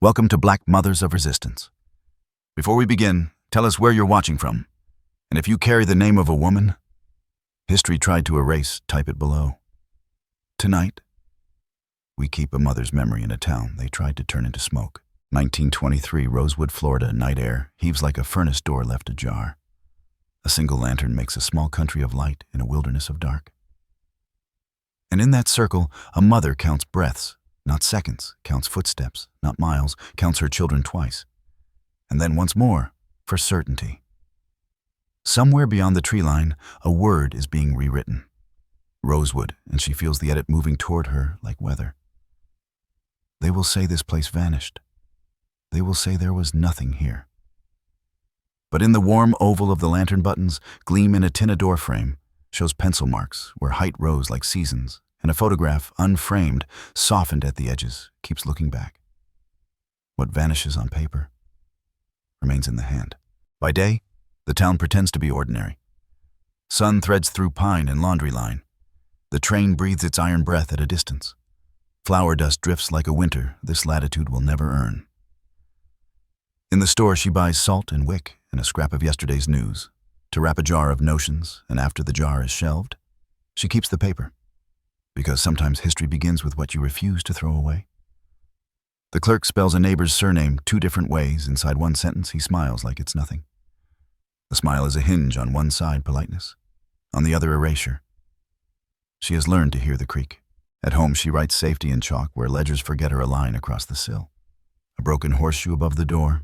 Welcome to Black Mothers of Resistance. Before we begin, tell us where you're watching from. And if you carry the name of a woman history tried to erase, type it below. Tonight, we keep a mother's memory in a town they tried to turn into smoke. 1923, Rosewood, Florida, night air heaves like a furnace door left ajar. A single lantern makes a small country of light in a wilderness of dark. And in that circle, a mother counts breaths, not seconds, counts footsteps, not miles, counts her children twice. And then once more, for certainty. Somewhere beyond the tree line, a word is being rewritten. Rosewood, and she feels the edit moving toward her like weather. They will say this place vanished. They will say there was nothing here. But in the warm oval of the lantern buttons, gleam in a tin doorframe, shows pencil marks where height rose like seasons, and a photograph, unframed, softened at the edges, keeps looking back. What vanishes on paper remains in the hand. By day, the town pretends to be ordinary. Sun threads through pine and laundry line. The train breathes its iron breath at a distance. Flour dust drifts like a winter this latitude will never earn. In the store, she buys salt and wick and a scrap of yesterday's news to wrap a jar of notions, and after the jar is shelved, she keeps the paper. Because sometimes history begins with what you refuse to throw away. The clerk spells a neighbor's surname 2 different ways. Inside one sentence, he smiles like it's nothing. The smile is a hinge on one side, politeness, on the other, erasure. She has learned to hear the creak. At home, she writes safety in chalk where ledgers forget her a line across the sill. A broken horseshoe above the door.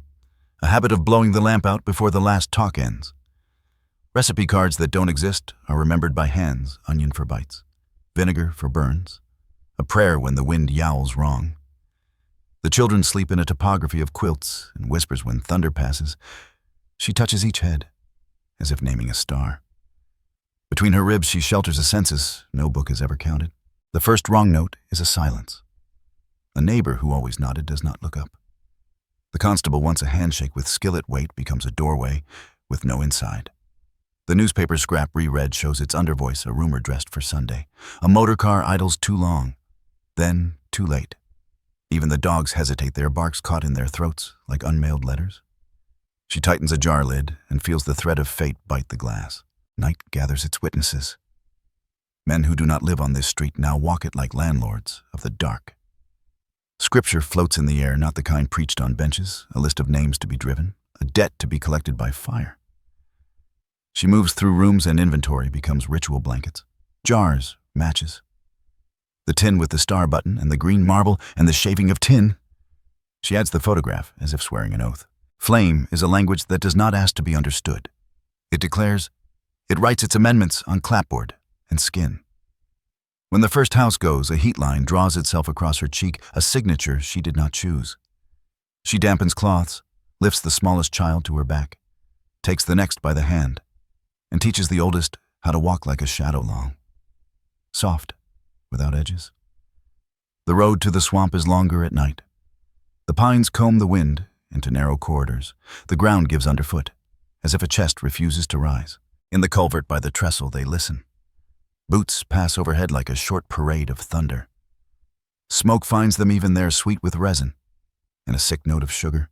A habit of blowing the lamp out before the last talk ends. Recipe cards that don't exist are remembered by hands, onion for bites, vinegar for burns, a prayer when the wind yowls wrong. The children sleep in a topography of quilts and whispers when thunder passes. She touches each head, as if naming a star. Between her ribs, she shelters a census no book has ever counted. The first wrong note is a silence. A neighbor who always nodded does not look up. The constable, once a handshake with skillet weight, becomes a doorway with no inside. The newspaper scrap reread shows its undervoice, a rumor dressed for Sunday. A motor car idles too long, then too late. Even the dogs hesitate, their barks caught in their throats like unmailed letters. She tightens a jar lid and feels the thread of fate bite the glass. Night gathers its witnesses. Men who do not live on this street now walk it like landlords of the dark. Scripture floats in the air, not the kind preached on benches, a list of names to be driven, a debt to be collected by fire. She moves through rooms and inventory becomes ritual blankets, jars, matches. The tin with the star button and the green marble and the shaving of tin. She adds the photograph as if swearing an oath. Flame is a language that does not ask to be understood. It declares, it writes its amendments on clapboard and skin. When the first house goes, a heat line draws itself across her cheek, a signature she did not choose. She dampens cloths, lifts the smallest child to her back, takes the next by the hand, and teaches the oldest how to walk like a shadow long. Soft, without edges. The road to the swamp is longer at night. The pines comb the wind into narrow corridors. The ground gives underfoot, as if a chest refuses to rise. In the culvert by the trestle, they listen. Boots pass overhead like a short parade of thunder. Smoke finds them even there, sweet with resin, and a sick note of sugar.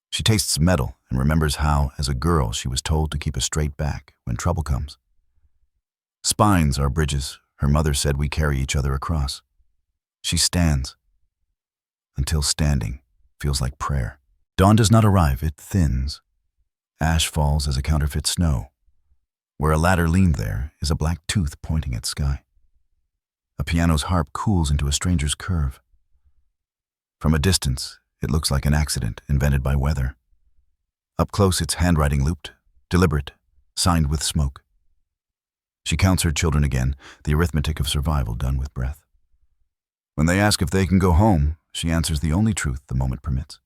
She tastes metal and remembers how, as a girl, she was told to keep a straight back when trouble comes. Spines are bridges. Her mother said we carry each other across. She stands, until standing feels like prayer. Dawn does not arrive, it thins. Ash falls as a counterfeit snow. Where a ladder leaned there is a black tooth pointing at sky. A piano's harp cools into a stranger's curve. From a distance, it looks like an accident invented by weather. Up close, its handwriting looped, deliberate, signed with smoke. She counts her children again, the arithmetic of survival done with breath. When they ask if they can go home, she answers the only truth the moment permits.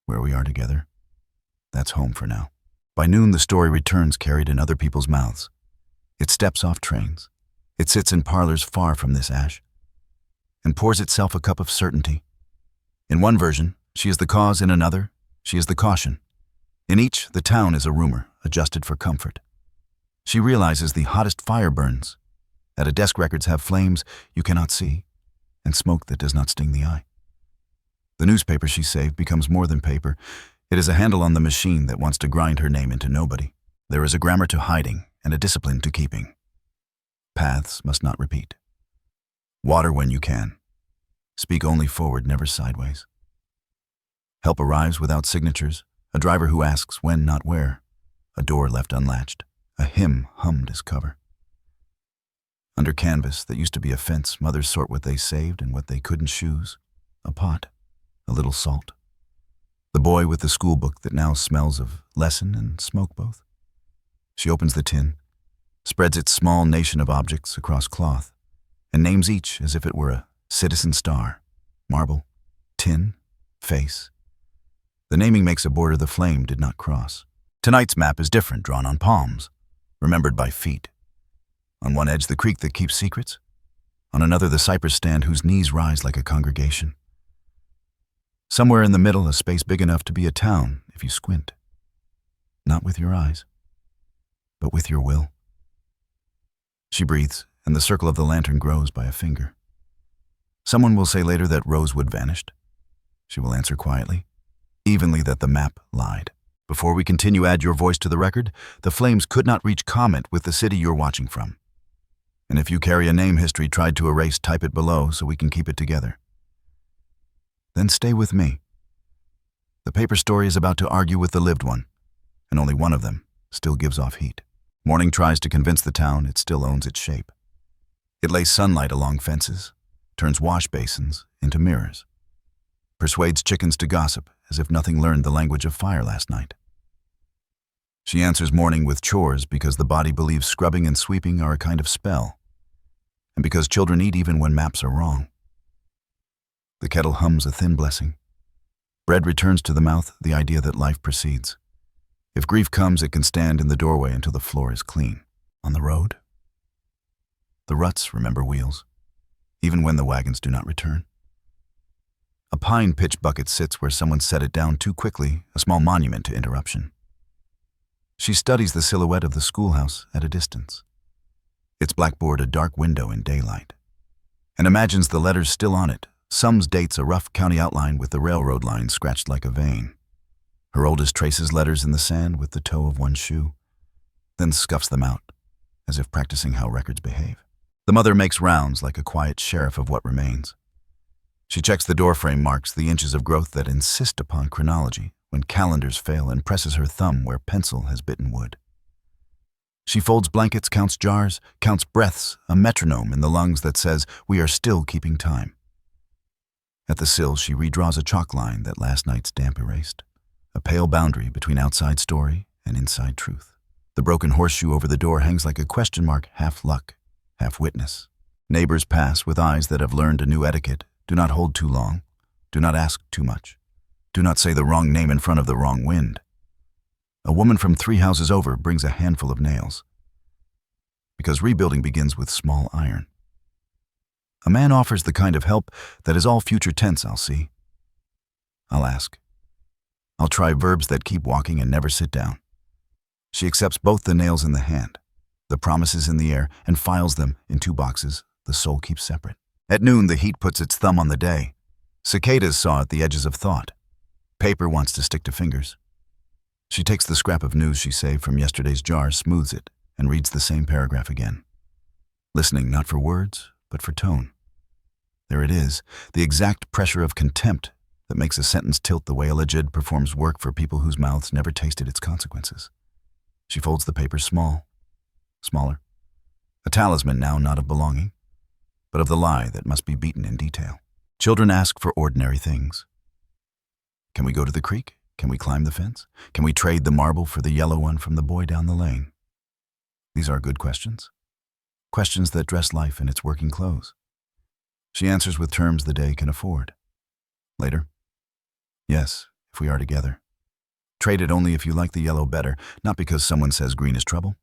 Where we are together, that's home for now. By noon, the story returns carried in other people's mouths. It steps off trains. It sits in parlors far from this ash, and pours itself a cup of certainty. In one version, she is the cause. In another, she is the caution. In each, the town is a rumor, adjusted for comfort. She realizes the hottest fire burns. At a desk, records have flames you cannot see, and smoke that does not sting the eye. The newspaper she saved becomes more than paper. It is a handle on the machine that wants to grind her name into nobody. There is a grammar to hiding and a discipline to keeping. Paths must not repeat. Water when you can. Speak only forward, never sideways. Help arrives without signatures. A driver who asks when, not where. A door left unlatched. A hymn hummed as cover. Under canvas that used to be a fence, mothers sort what they saved and what they couldn't choose. A pot. A little salt. The boy with the school book that now smells of lesson and smoke both. She opens the tin, spreads its small nation of objects across cloth, and names each as if it were a citizen star. Marble, tin, face. The naming makes a border the flame did not cross. Tonight's map is different, drawn on palms, remembered by feet. On one edge, the creek that keeps secrets. On another, the cypress stand whose knees rise like a congregation. Somewhere in the middle, a space big enough to be a town if you squint. Not with your eyes, but with your will. She breathes, and the circle of the lantern grows by a finger. Someone will say later that Rosewood vanished. She will answer quietly, evenly, that the map lied. Before we continue, add your voice to the record. The flames could not reach comment with the city you're watching from. And if you carry a name history tried to erase, type it below so we can keep it together. Then stay with me. The paper story is about to argue with the lived one, and only one of them still gives off heat. Morning tries to convince the town it still owns its shape. It lays sunlight along fences, turns wash basins into mirrors, persuades chickens to gossip as if nothing learned the language of fire last night. She answers morning with chores because the body believes scrubbing and sweeping are a kind of spell, and because children eat even when maps are wrong. The kettle hums a thin blessing. Bread returns to the mouth, the idea that life proceeds. If grief comes, it can stand in the doorway until the floor is clean. On the road, the ruts remember wheels, even when the wagons do not return. A pine pitch bucket sits where someone set it down too quickly, a small monument to interruption. She studies the silhouette of the schoolhouse at a distance, its blackboard a dark window in daylight, and imagines the letters still on it, sums dates a rough county outline with the railroad line scratched like a vein. Her oldest traces letters in the sand with the toe of one shoe, then scuffs them out, as if practicing how records behave. The mother makes rounds like a quiet sheriff of what remains. She checks the doorframe marks, the inches of growth that insist upon chronology when calendars fail, and presses her thumb where pencil has bitten wood. She folds blankets, counts jars, counts breaths, a metronome in the lungs that says we are still keeping time. At the sill, she redraws a chalk line that last night's damp erased, a pale boundary between outside story and inside truth. The broken horseshoe over the door hangs like a question mark, half luck, half witness. Neighbors pass with eyes that have learned a new etiquette. Do not hold too long. Do not ask too much. Do not say the wrong name in front of the wrong wind. A woman from 3 houses over brings a handful of nails, because rebuilding begins with small iron. A man offers the kind of help that is all future tense. I'll see. I'll ask. I'll try verbs that keep walking and never sit down. She accepts both the nails in the hand, the promises in the air, and files them in 2 boxes the soul keeps separate. At noon, the heat puts its thumb on the day. Cicadas saw at the edges of thought. Paper wants to stick to fingers. She takes the scrap of news she saved from yesterday's jar, smooths it, and reads the same paragraph again, listening not for words, but for tone. There it is, the exact pressure of contempt that makes a sentence tilt the way a legid performs work for people whose mouths never tasted its consequences. She folds the paper smaller. A talisman now not of belonging, but of the lie that must be beaten in detail. Children ask for ordinary things. Can we go to the creek? Can we climb the fence? Can we trade the marble for the yellow one from the boy down the lane? These are good questions. Questions that dress life in its working clothes. She answers with terms the day can afford. Later. Yes, if we are together. Trade it only if you like the yellow better, not because someone says green is trouble.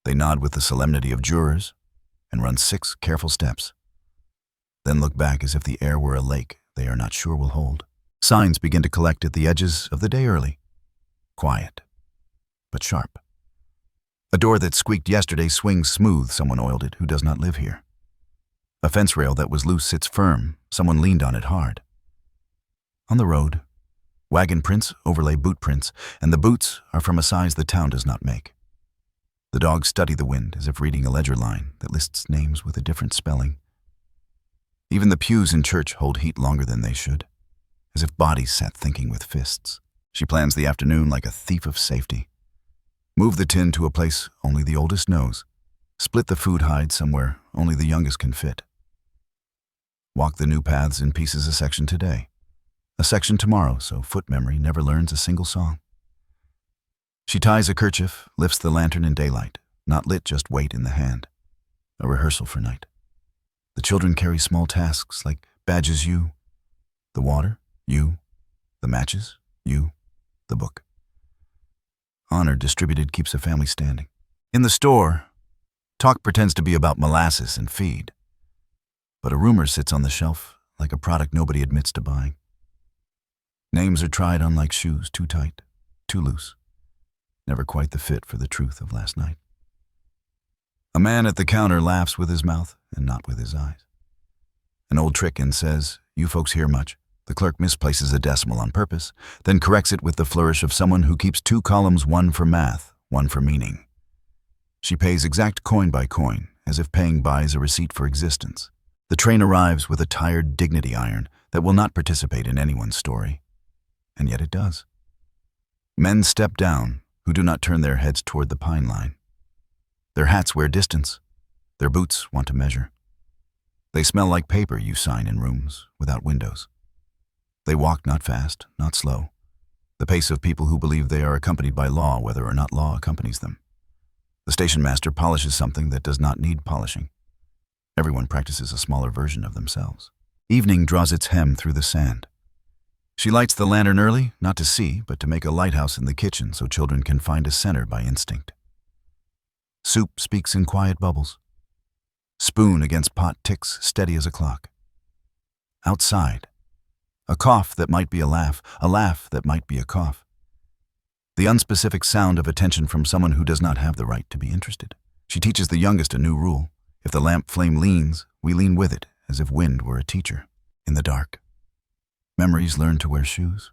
They nod with the solemnity of jurors and run 6 careful steps. Then look back as if the air were a lake they are not sure will hold. Signs begin to collect at the edges of the day early. Quiet, but sharp. A door that squeaked yesterday swings smooth, someone oiled it who does not live here. A fence rail that was loose sits firm, someone leaned on it hard. On the road, wagon prints overlay boot prints, and the boots are from a size the town does not make. The dogs study the wind as if reading a ledger line that lists names with a different spelling. Even the pews in church hold heat longer than they should, as if bodies sat thinking with fists. She plans the afternoon like a thief of safety. Move the tin to a place only the oldest knows. Split the food hide somewhere only the youngest can fit. Walk the new paths in pieces a section today, a section tomorrow, so foot memory never learns a single song. She ties a kerchief, lifts the lantern in daylight, not lit, just weight in the hand. A rehearsal for night. The children carry small tasks like badges, you. The water, you. The matches, you. The book. Honor distributed keeps a family standing. In the store, talk pretends to be about molasses and feed. But a rumor sits on the shelf like a product nobody admits to buying. Names are tried on like shoes, too tight, too loose. Never quite the fit for the truth of last night. A man at the counter laughs with his mouth and not with his eyes. An old trick and says, "You folks hear much." The clerk misplaces a decimal on purpose, then corrects it with the flourish of someone who keeps 2 columns, one for math, one for meaning. She pays exact coin by coin, as if paying buys a receipt for existence. The train arrives with a tired dignity iron that will not participate in anyone's story. And yet it does. Men step down who do not turn their heads toward the pine line. Their hats wear distance. Their boots want to measure. They smell like paper you sign in rooms without windows. They walk not fast, not slow. The pace of people who believe they are accompanied by law, whether or not law accompanies them. The station master polishes something that does not need polishing. Everyone practices a smaller version of themselves. Evening draws its hem through the sand. She lights the lantern early, not to see, but to make a lighthouse in the kitchen so children can find a center by instinct. Soup speaks in quiet bubbles. Spoon against pot ticks steady as a clock. Outside, a cough that might be a laugh that might be a cough. The unspecific sound of attention from someone who does not have the right to be interested. She teaches the youngest a new rule. If the lamp flame leans, we lean with it, as if wind were a teacher. In the dark, memories learn to wear shoes.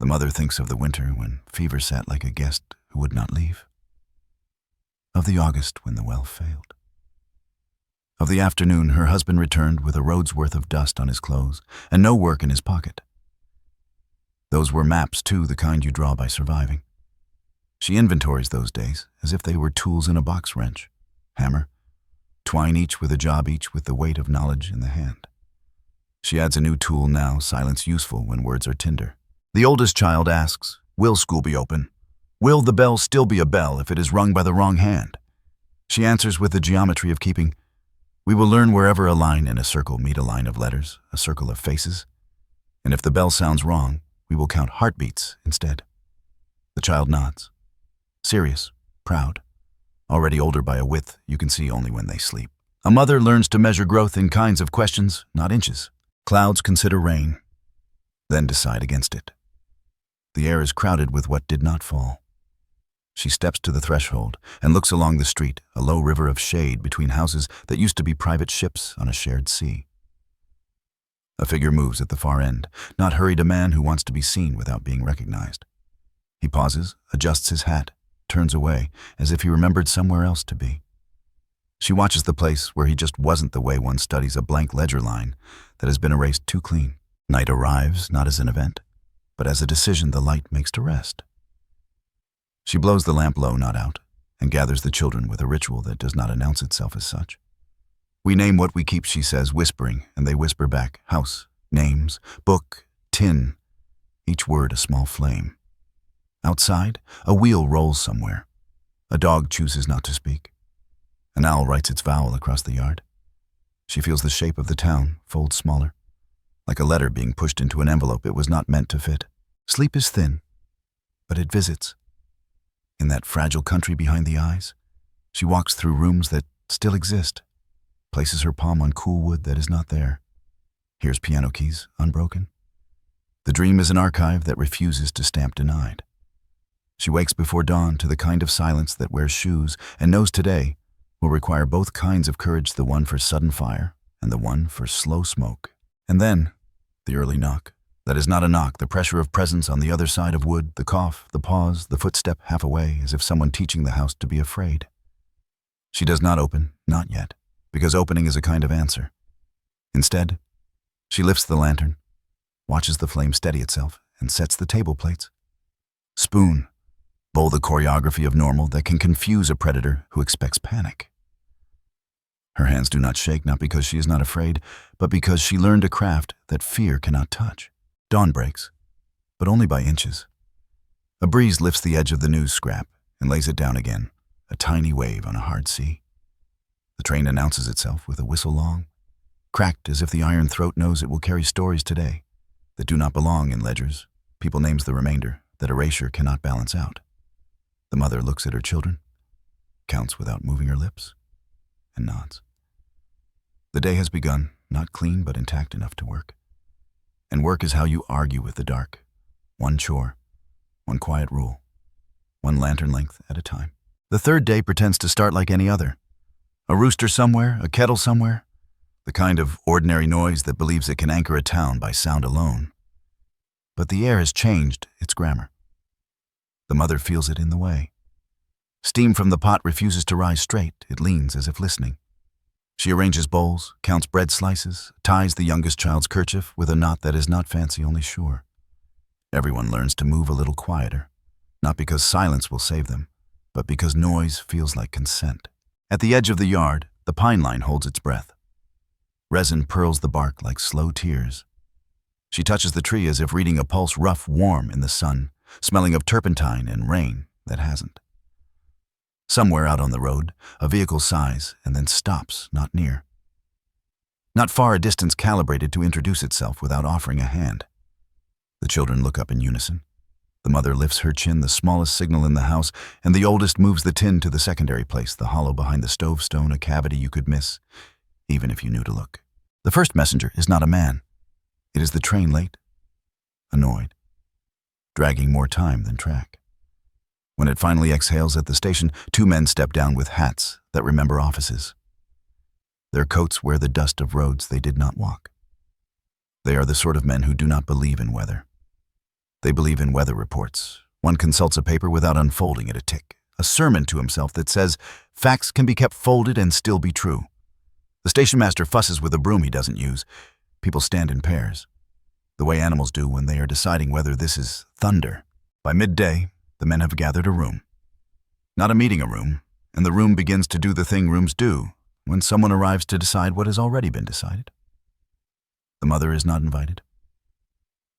The mother thinks of the winter when fever sat like a guest who would not leave. Of the August when the well failed. Of the afternoon her husband returned with a road's worth of dust on his clothes and no work in his pocket. Those were maps, too, the kind you draw by surviving. She inventories those days as if they were tools in a box wrench, hammer, twine each with a job, each with the weight of knowledge in the hand. She adds a new tool now, silence useful when words are tinder. The oldest child asks, "Will school be open? Will the bell still be a bell if it is rung by the wrong hand?" She answers with the geometry of keeping. We will learn wherever a line and a circle meet a line of letters, a circle of faces. And if the bell sounds wrong, we will count heartbeats instead. The child nods. Serious, proud. Already older by a width you can see only when they sleep. A mother learns to measure growth in kinds of questions, not inches. Clouds consider rain, then decide against it. The air is crowded with what did not fall. She steps to the threshold and looks along the street, a low river of shade between houses that used to be private ships on a shared sea. A figure moves at the far end, not hurried, a man who wants to be seen without being recognized. He pauses, adjusts his hat, turns away, as if he remembered somewhere else to be. She watches the place where he just wasn't, the way one studies a blank ledger line that has been erased too clean. Night arrives, not as an event, but as a decision the light makes to rest. She blows the lamp low, not out, and gathers the children with a ritual that does not announce itself as such. We name what we keep, she says, whispering, and they whisper back, house, names, book, tin, each word a small flame. Outside, a wheel rolls somewhere. A dog chooses not to speak. An owl writes its vowel across the yard. She feels the shape of the town fold smaller, like a letter being pushed into an envelope it was not meant to fit. Sleep is thin, but it visits. In that fragile country behind the eyes, she walks through rooms that still exist, places her palm on cool wood that is not there, hears piano keys unbroken. The dream is an archive that refuses to stamp denied. She wakes before dawn to the kind of silence that wears shoes and knows today will require both kinds of courage, the one for sudden fire and the one for slow smoke. And then, the early knock, That is not a knock, the pressure of presence on the other side of wood, the cough, the pause, the footstep half away, as if someone teaching the house to be afraid. She does not open, not yet, because opening is a kind of answer. Instead, she lifts the lantern, watches the flame steady itself, and sets the table plates. Spoon, bowl the choreography of normal that can confuse a predator who expects panic. Her hands do not shake, not because she is not afraid, but because she learned a craft that fear cannot touch. Dawn breaks, but only by inches. A breeze lifts the edge of the news scrap and lays it down again, a tiny wave on a hard sea. The train announces itself with a whistle long, cracked as if the iron throat knows it will carry stories today that do not belong in ledgers. People names the remainder that Erasure cannot balance out. The mother looks at her children, counts without moving her lips, and nods. The day has begun, not clean but intact enough to work. And work is how you argue with the dark. One chore, one quiet rule, one lantern length at a time. The third day pretends to start like any other. A rooster somewhere, a kettle somewhere, the kind of ordinary noise that believes it can anchor a town by sound alone. But the air has changed its grammar. The mother feels it in the way. Steam from the pot refuses to rise straight. It leans as if listening. She arranges bowls, counts bread slices, ties the youngest child's kerchief with a knot that is not fancy, only sure. Everyone learns to move a little quieter, not because silence will save them, but because noise feels like consent. At the edge of the yard, the pine line holds its breath. Resin pearls the bark like slow tears. She touches the tree as if reading a pulse rough, warm in the sun, smelling of turpentine and rain that hasn't. Somewhere out on the road, a vehicle sighs and then stops, not near. Not far a distance calibrated to introduce itself without offering a hand. The children look up in unison. The mother lifts her chin, the smallest signal in the house, and the oldest moves the tin to the secondary place, the hollow behind the stove stone, a cavity you could miss, even if you knew to look. The first messenger is not a man. It is the train late, annoyed, dragging more time than track. When it finally exhales at the station, two men step down with hats that remember offices. Their coats wear the dust of roads they did not walk. They are the sort of men who do not believe in weather. They believe in weather reports. One consults a paper without unfolding it a tick, a sermon to himself that says facts can be kept folded and still be true. The station master fusses with a broom he doesn't use. People stand in pairs, the way animals do when they are deciding whether this is thunder. By midday, the men have gathered a room. Not a meeting, a room, and the room begins to do the thing rooms do when someone arrives to decide what has already been decided. The mother is not invited.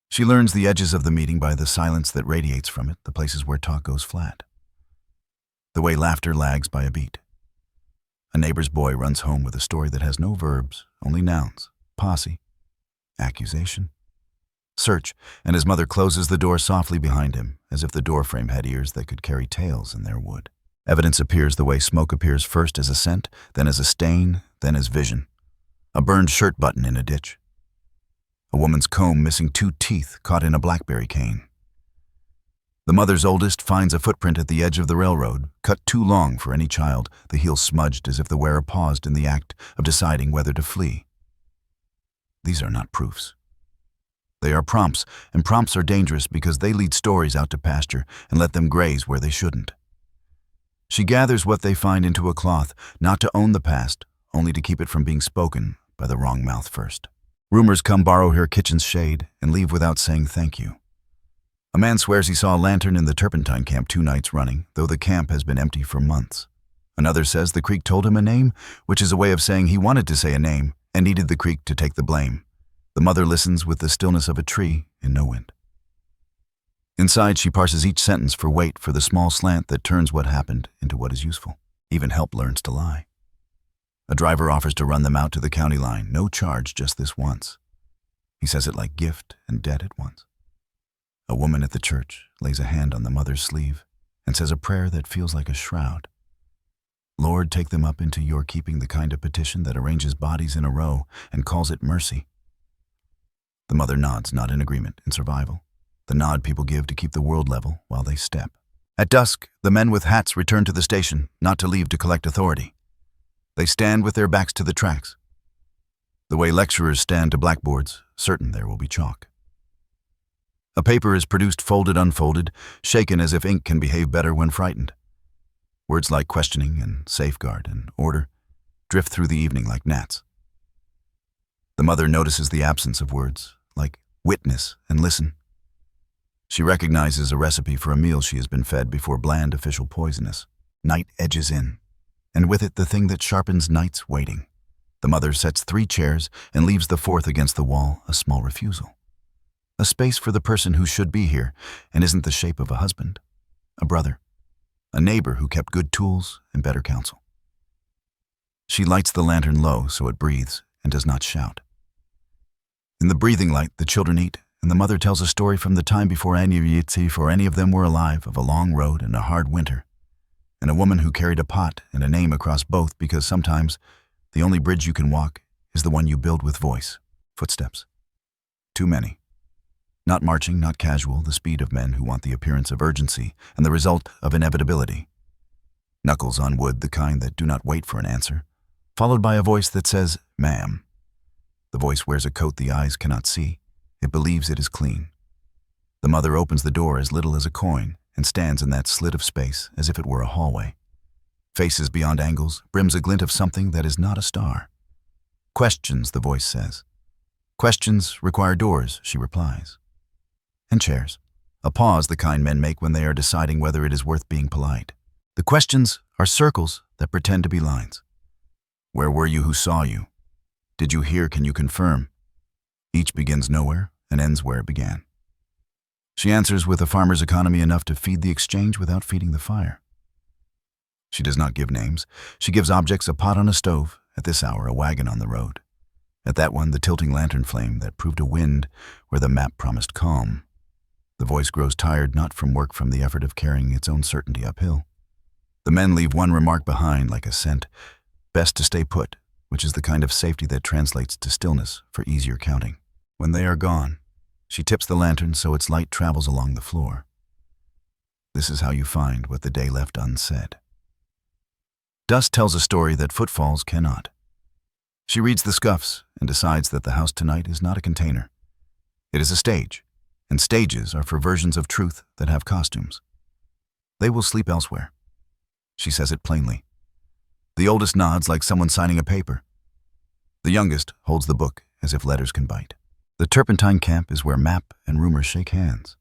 She learns the edges of the meeting by the silence that radiates from it, the places where talk goes flat. The way laughter lags by a beat. A neighbor's boy runs home with a story that has no verbs, only nouns, posse, accusation, search, and his mother closes the door softly behind him, as if the doorframe had ears that could carry tales in their wood. Evidence appears the way smoke appears, first as a scent, then as a stain, then as vision. A burned shirt button in a ditch. A woman's comb missing 2 teeth caught in a blackberry cane. The mother's oldest finds a footprint at the edge of the railroad, cut too long for any child, the heel smudged as if the wearer paused in the act of deciding whether to flee. These are not proofs. They are prompts, and prompts are dangerous because they lead stories out to pasture and let them graze where they shouldn't. She gathers what they find into a cloth, not to own the past, only to keep it from being spoken by the wrong mouth first. Rumors come borrow her kitchen's shade and leave without saying thank you. A man swears he saw a lantern in the turpentine camp 2 nights running, though the camp has been empty for months. Another says the creek told him a name, which is a way of saying he wanted to say a name and needed the creek to take the blame. The mother listens with the stillness of a tree in no wind. Inside, she parses each sentence for weight for the small slant that turns what happened into what is useful. Even help learns to lie. A driver offers to run them out to the county line, no charge, just this once. He says it like gift and debt at once. A woman at the church lays a hand on the mother's sleeve and says a prayer that feels like a shroud. Lord, take them up into your keeping, the kind of petition that arranges bodies in a row and calls it mercy. The mother nods, not in agreement, in survival. The nod people give to keep the world level while they step. At dusk, the men with hats return to the station, not to leave to collect authority. They stand with their backs to the tracks. The way lecturers stand to blackboards, certain there will be chalk. A paper is produced folded, unfolded, shaken as if ink can behave better when frightened. Words like questioning and safeguard and order drift through the evening like gnats. The mother notices the absence of words, like witness and listen. She recognizes a recipe for a meal she has been fed before bland official poisonous. Night edges in, and with it the thing that sharpens night's waiting. The mother sets 3 chairs and leaves the 4th against the wall, a small refusal. A space for the person who should be here and isn't the shape of a husband, a brother, a neighbor who kept good tools and better counsel. She lights the lantern low so it breathes and does not shout. In the breathing light, the children eat, and the mother tells a story from the time before any of them were alive, of a long road and a hard winter, and a woman who carried a pot and a name across both because sometimes the only bridge you can walk is the one you build with voice. Footsteps. Too many. Not marching, not casual, the speed of men who want the appearance of urgency and the result of inevitability. Knuckles on wood, the kind that do not wait for an answer, followed by a voice that says, "Ma'am." The voice wears a coat the eyes cannot see. It believes it is clean. The mother opens the door as little as a coin and stands in that slit of space as if it were a hallway. Faces beyond angles, brims a glint of something that is not a star. Questions, the voice says. Questions require doors, she replies. And chairs. A pause the kind men make when they are deciding whether it is worth being polite. The questions are circles that pretend to be lines. Where were you? Who saw you? Did you hear? Can you confirm? Each begins nowhere and ends where it began. She answers with a farmer's economy enough to feed the exchange without feeding the fire. She does not give names. She gives objects: a pot on a stove, at this hour a wagon on the road. At that one, the tilting lantern flame that proved a wind where the map promised calm. The voice grows tired, not from work, from the effort of carrying its own certainty uphill. The men leave one remark behind like a scent: best to stay put, which is the kind of safety that translates to stillness for easier counting. When they are gone, she tips the lantern so its light travels along the floor. This is how you find what the day left unsaid. Dust tells a story that footfalls cannot. She reads the scuffs and decides that the house tonight is not a container. It is a stage, and stages are for versions of truth that have costumes. They will sleep elsewhere. She says it plainly. The oldest nods like someone signing a paper. The youngest holds the book as if letters can bite. The turpentine camp is where map and rumor shake hands.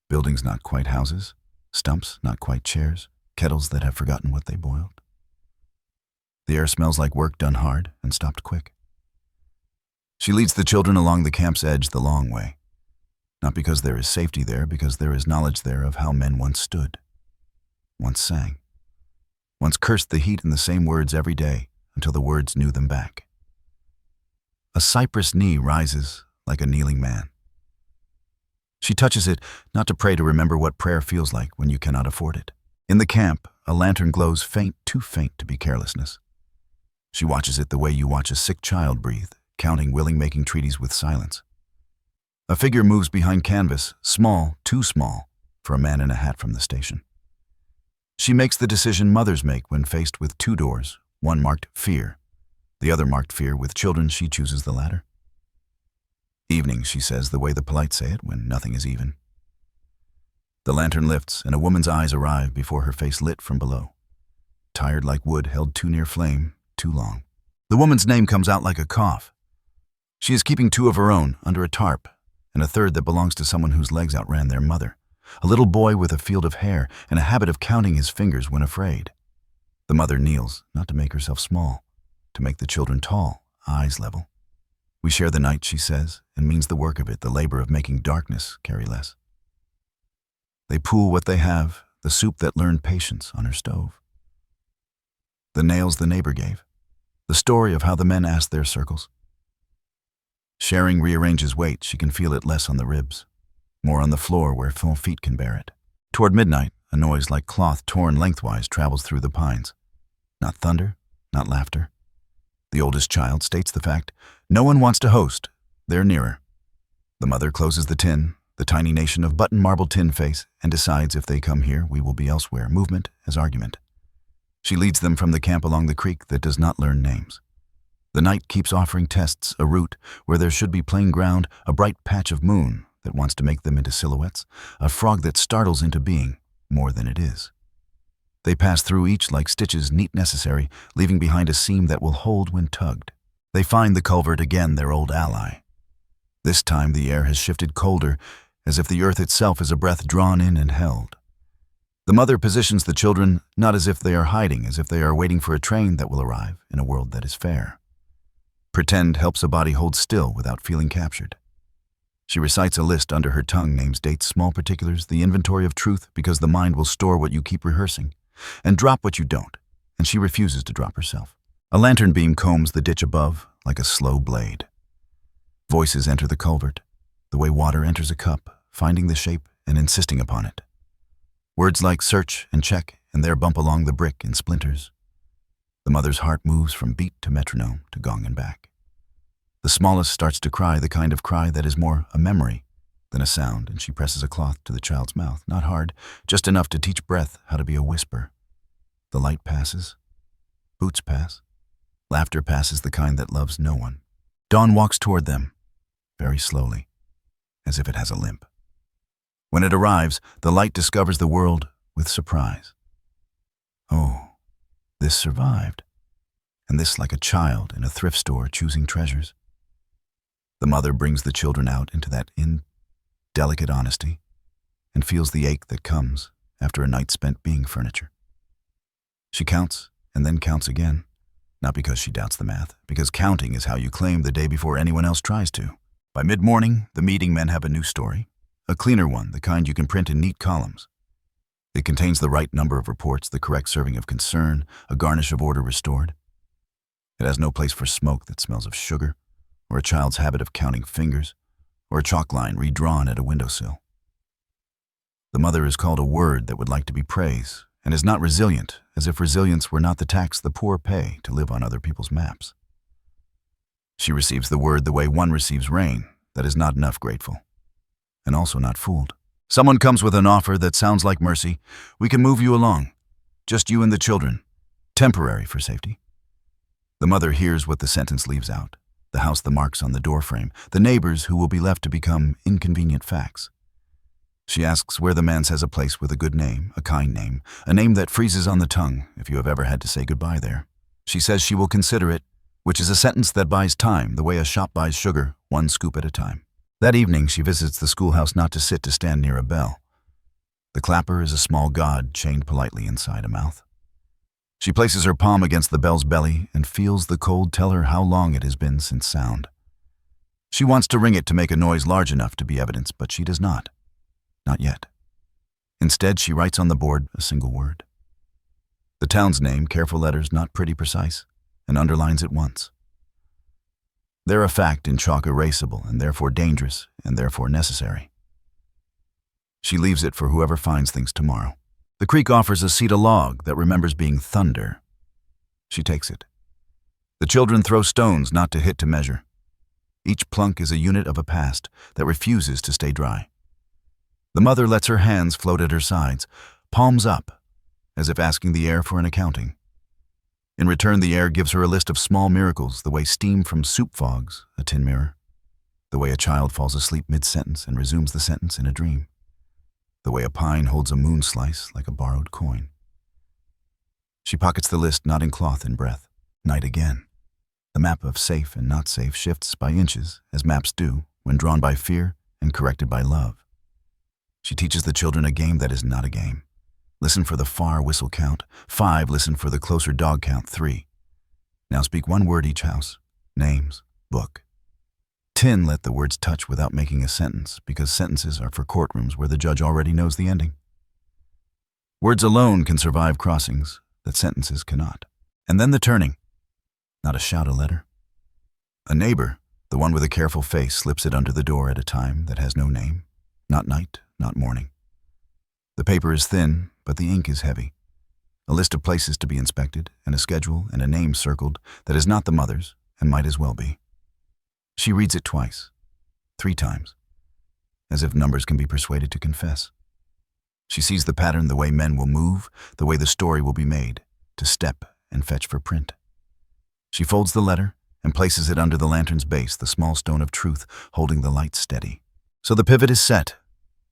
Buildings not quite houses, stumps not quite chairs, kettles that have forgotten what they boiled. The air smells like work done hard and stopped quick. She leads the children along the camp's edge the long way. Not because there is safety there, because there is knowledge there of how men once stood, once sang, once cursed the heat in the same words every day until the words knew them back. A cypress knee rises like a kneeling man. She touches it, not to pray, to remember what prayer feels like when you cannot afford it. In the camp, a lantern glows faint, too faint to be carelessness. She watches it the way you watch a sick child breathe, counting, willing, making treaties with silence. A figure moves behind canvas, small, too small, for a man in a hat from the station. She makes the decision mothers make when faced with 2 doors, one marked fear, the other marked fear. With children, she chooses the latter. Evening, she says, the way the polite say it when nothing is even. The lantern lifts, and a woman's eyes arrive before her face lit from below. Tired like wood held too near flame, too long. The woman's name comes out like a cough. She is keeping 2 of her own under a tarp, and a third that belongs to someone whose legs outran their mother. A little boy with a field of hair and a habit of counting his fingers when afraid. The mother kneels, not to make herself small, to make the children tall, eyes level. We share the night, she says, and means the work of it, the labor of making darkness carry less. They pool what they have, the soup that learned patience on her stove. The nails the neighbor gave, the story of how the men asked their circles. Sharing rearranges weight, she can feel it less on the ribs, more on the floor where full feet can bear it. Toward midnight, a noise like cloth torn lengthwise travels through the pines. Not thunder, not laughter. The oldest child states the fact: no one wants to host, they're nearer. The mother closes the tin, the tiny nation of button marble tin face, and decides if they come here, we will be elsewhere. Movement as argument. She leads them from the camp along the creek that does not learn names. The night keeps offering tests, a route where there should be plain ground, a bright patch of moon that wants to make them into silhouettes, a frog that startles into being more than it is. They pass through each like stitches neat necessary, leaving behind a seam that will hold when tugged. They find the culvert again, their old ally. This time the air has shifted colder, as if the earth itself is a breath drawn in and held. The mother positions the children not as if they are hiding, as if they are waiting for a train that will arrive in a world that is fair. Pretend helps a body hold still without feeling captured. She recites a list under her tongue, names dates, small particulars, the inventory of truth, because the mind will store what you keep rehearsing, and drop what you don't, and she refuses to drop herself. A lantern beam combs the ditch above like a slow blade. Voices enter the culvert, the way water enters a cup, finding the shape and insisting upon it. Words like search and check, and there bump along the brick in splinters. The mother's heart moves from beat to metronome to gong and back. The smallest starts to cry, the kind of cry that is more a memory than a sound, and she presses a cloth to the child's mouth, not hard, just enough to teach breath how to be a whisper. The light passes. Boots pass. Laughter passes, the kind that loves no one. Dawn walks toward them, very slowly, as if it has a limp. When it arrives, the light discovers the world with surprise. Oh, this survived, and this like a child in a thrift store choosing treasures. The mother brings the children out into that indelicate honesty and feels the ache that comes after a night spent being furniture. She counts and then counts again, not because she doubts the math, because counting is how you claim the day before anyone else tries to. By mid-morning, the meeting men have a new story, a cleaner one, the kind you can print in neat columns. It contains the right number of reports, the correct serving of concern, a garnish of order restored. It has no place for smoke that smells of sugar, or a child's habit of counting fingers, or a chalk line redrawn at a windowsill. The mother is called a word that would like to be praise, and is not resilient, as if resilience were not the tax the poor pay to live on other people's maps. She receives the word the way one receives rain, that is not enough grateful, and also not fooled. Someone comes with an offer that sounds like mercy. We can move you along, just you and the children, temporary for safety. The mother hears what the sentence leaves out, the house, the marks on the doorframe, the neighbors who will be left to become inconvenient facts. She asks where the man says a place with a good name, a kind name, a name that freezes on the tongue if you have ever had to say goodbye there. She says she will consider it, which is a sentence that buys time the way a shop buys sugar, one scoop at a time. That evening, she visits the schoolhouse not to sit, to stand near a bell. The clapper is a small god chained politely inside a mouth. She places her palm against the bell's belly and feels the cold tell her how long it has been since sound. She wants to ring it to make a noise large enough to be evidence, but she does not. Not yet. Instead, she writes on the board a single word. The town's name, careful letters, not pretty precise, and underlines it once. They're a fact in chalk, erasable, and therefore dangerous, and therefore necessary. She leaves it for whoever finds things tomorrow. The creek offers a cedar log that remembers being thunder. She takes it. The children throw stones not to hit, to measure. Each plunk is a unit of a past that refuses to stay dry. The mother lets her hands float at her sides, palms up, as if asking the air for an accounting. In return, the air gives her a list of small miracles, the way steam from soup fogs a tin mirror, the way a child falls asleep mid-sentence and resumes the sentence in a dream, the way a pine holds a moon slice like a borrowed coin. She pockets the list, not in cloth, in breath. Night again. The map of safe and not safe shifts by inches, as maps do, when drawn by fear and corrected by love. She teaches the children a game that is not a game. Listen for the far whistle count. 5, listen for the closer dog count. 3. Now speak one word each house. Names. Book. 10, let the words touch without making a sentence, because sentences are for courtrooms where the judge already knows the ending. Words alone can survive crossings that sentences cannot. And then the turning. Not a shout, a letter. A neighbor, the one with a careful face, slips it under the door at a time that has no name. Not night, not morning. The paper is thin, but the ink is heavy. A list of places to be inspected, and a schedule and a name circled that is not the mother's and might as well be. She reads it twice, 3 times, as if numbers can be persuaded to confess. She sees the pattern, the way men will move, the way the story will be made, to step and fetch for print. She folds the letter and places it under the lantern's base, the small stone of truth holding the light steady. So the pivot is set.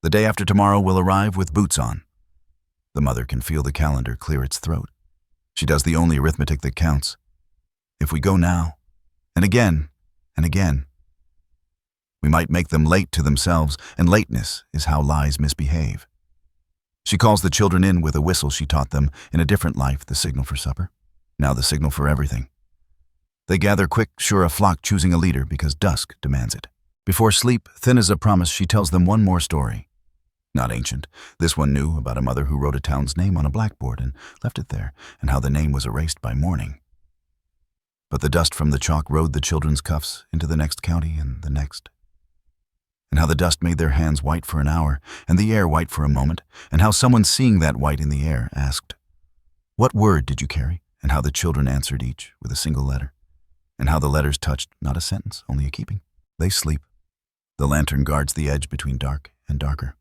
The day after tomorrow will arrive with boots on. The mother can feel the calendar clear its throat. She does the only arithmetic that counts. If we go now, and again, and again, we might make them late to themselves, and lateness is how lies misbehave. She calls the children in with a whistle she taught them in a different life, the signal for supper, now the signal for everything. They gather quick, sure a flock choosing a leader because dusk demands it. Before sleep, thin as a promise, she tells them one more story. Not ancient. This one new, about a mother who wrote a town's name on a blackboard and left it there, and how the name was erased by morning. But the dust from the chalk rode the children's cuffs into the next county and the next. And how the dust made their hands white for an hour, and the air white for a moment, and how someone seeing that white in the air asked, "What word did you carry?" And how the children answered each with a single letter, and how the letters touched not a sentence, only a keeping. They sleep. The lantern guards the edge between dark and darker.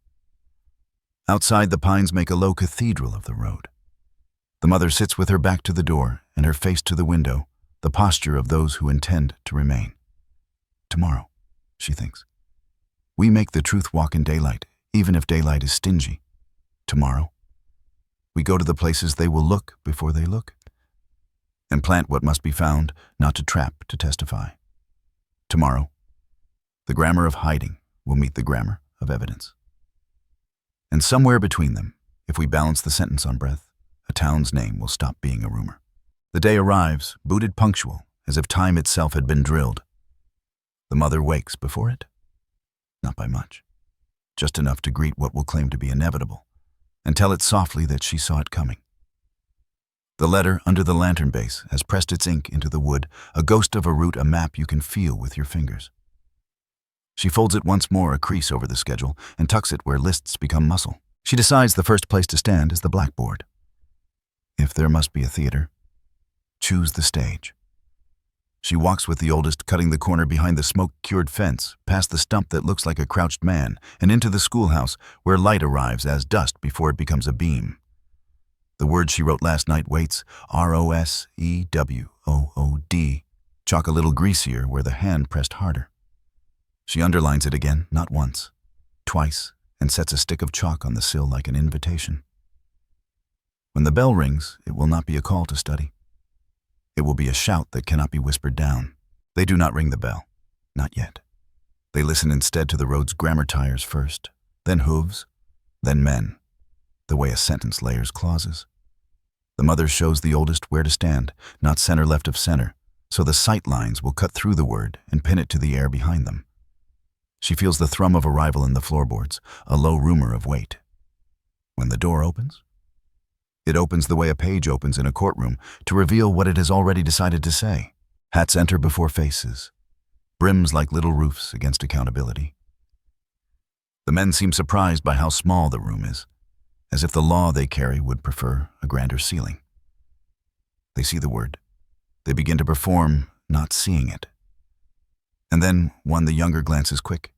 Outside, the pines make a low cathedral of the road. The mother sits with her back to the door and her face to the window, the posture of those who intend to remain. Tomorrow, she thinks. We make the truth walk in daylight, even if daylight is stingy. Tomorrow, we go to the places they will look before they look, and plant what must be found, not to trap, to testify. Tomorrow, the grammar of hiding will meet the grammar of evidence. And somewhere between them, if we balance the sentence on breath, a town's name will stop being a rumor. The day arrives, booted punctual, as if time itself had been drilled. The mother wakes before it. Not by much. Just enough to greet what will claim to be inevitable, and tell it softly that she saw it coming. The letter under the lantern base has pressed its ink into the wood, a ghost of a route, a map you can feel with your fingers. She folds it once more, a crease over the schedule, and tucks it where lists become muscle. She decides the first place to stand is the blackboard. If there must be a theater, choose the stage. She walks with the oldest, cutting the corner behind the smoke-cured fence, past the stump that looks like a crouched man, and into the schoolhouse, where light arrives as dust before it becomes a beam. The word she wrote last night waits, Rosewood, chalk a little greasier where the hand pressed harder. She underlines it again, not once, twice, and sets a stick of chalk on the sill like an invitation. When the bell rings, it will not be a call to study. It will be a shout that cannot be whispered down. They do not ring the bell. Not yet. They listen instead to the road's grammar tires first, then hooves, then men, the way a sentence layers clauses. The mother shows the oldest where to stand, not center left of center, so the sight lines will cut through the word and pin it to the air behind them. She feels the thrum of arrival in the floorboards, a low rumor of weight. When the door opens, it opens the way a page opens in a courtroom to reveal what it has already decided to say. Hats enter before faces, brims like little roofs against accountability. The men seem surprised by how small the room is, as if the law they carry would prefer a grander ceiling. They see the word. They begin to perform, not seeing it. And then one the younger glances quick,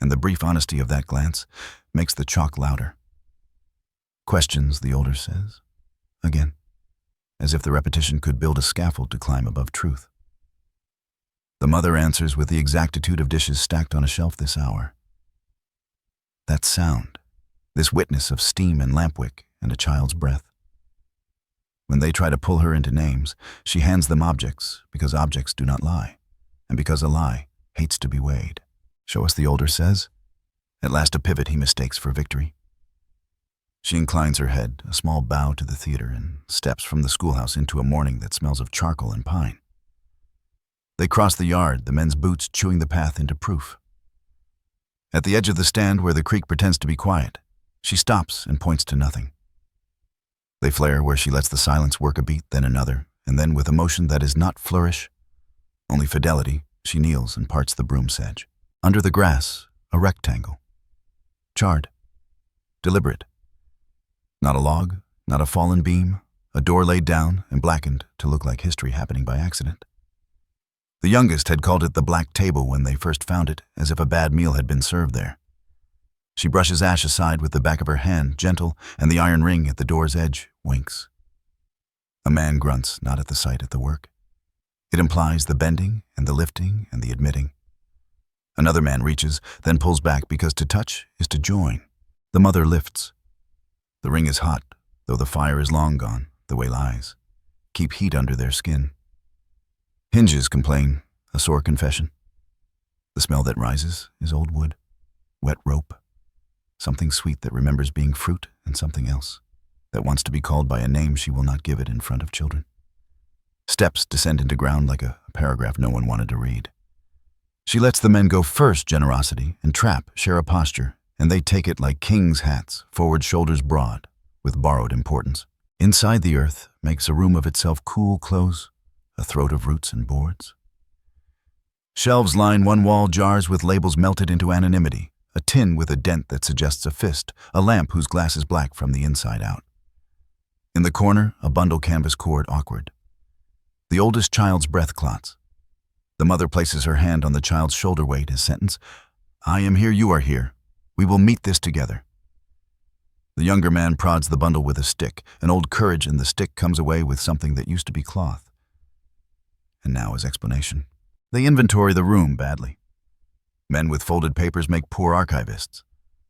and the brief honesty of that glance makes the chalk louder. Questions, the older says. Again, as if the repetition could build a scaffold to climb above truth. The mother answers with the exactitude of dishes stacked on a shelf this hour. That sound, this witness of steam and lampwick and a child's breath. When they try to pull her into names, she hands them objects because objects do not lie, and because a lie hates to be weighed. Show us, the older says. At last a pivot he mistakes for victory. She inclines her head, a small bow to the theater, and steps from the schoolhouse into a morning that smells of charcoal and pine. They cross the yard, the men's boots chewing the path into proof. At the edge of the stand where the creek pretends to be quiet, she stops and points to nothing. They flare where she lets the silence work a beat, then another, and then with a motion that is not flourish, only fidelity, she kneels and parts the broom sedge. Under the grass, a rectangle. Charred. Deliberate. Not a log, not a fallen beam, a door laid down and blackened to look like history happening by accident. The youngest had called it the black table when they first found it, as if a bad meal had been served there. She brushes ash aside with the back of her hand, gentle, and the iron ring at the door's edge winks. A man grunts, not at the sight, at the work. It implies the bending and the lifting and the admitting. Another man reaches, then pulls back because to touch is to join. The mother lifts. The ring is hot, though the fire is long gone, the way lies. Keep heat under their skin. Hinges complain, a sore confession. The smell that rises is old wood, wet rope, something sweet that remembers being fruit and something else, that wants to be called by a name she will not give it in front of children. Steps descend into ground like a paragraph no one wanted to read. She lets the men go first, generosity, and trap share a posture, and they take it like kings' hats, forward shoulders broad, with borrowed importance. Inside the earth makes a room of itself cool close, a throat of roots and boards. Shelves line one wall, jars with labels melted into anonymity, a tin with a dent that suggests a fist, a lamp whose glass is black from the inside out. In the corner, a bundle canvas cord awkward. The oldest child's breath clots. The mother places her hand on the child's shoulder weight as sentence, "I am here, you are here. We will meet this together." The younger man prods the bundle with a stick, an old courage, and the stick comes away with something that used to be cloth. And now is explanation. They inventory the room badly. Men with folded papers make poor archivists.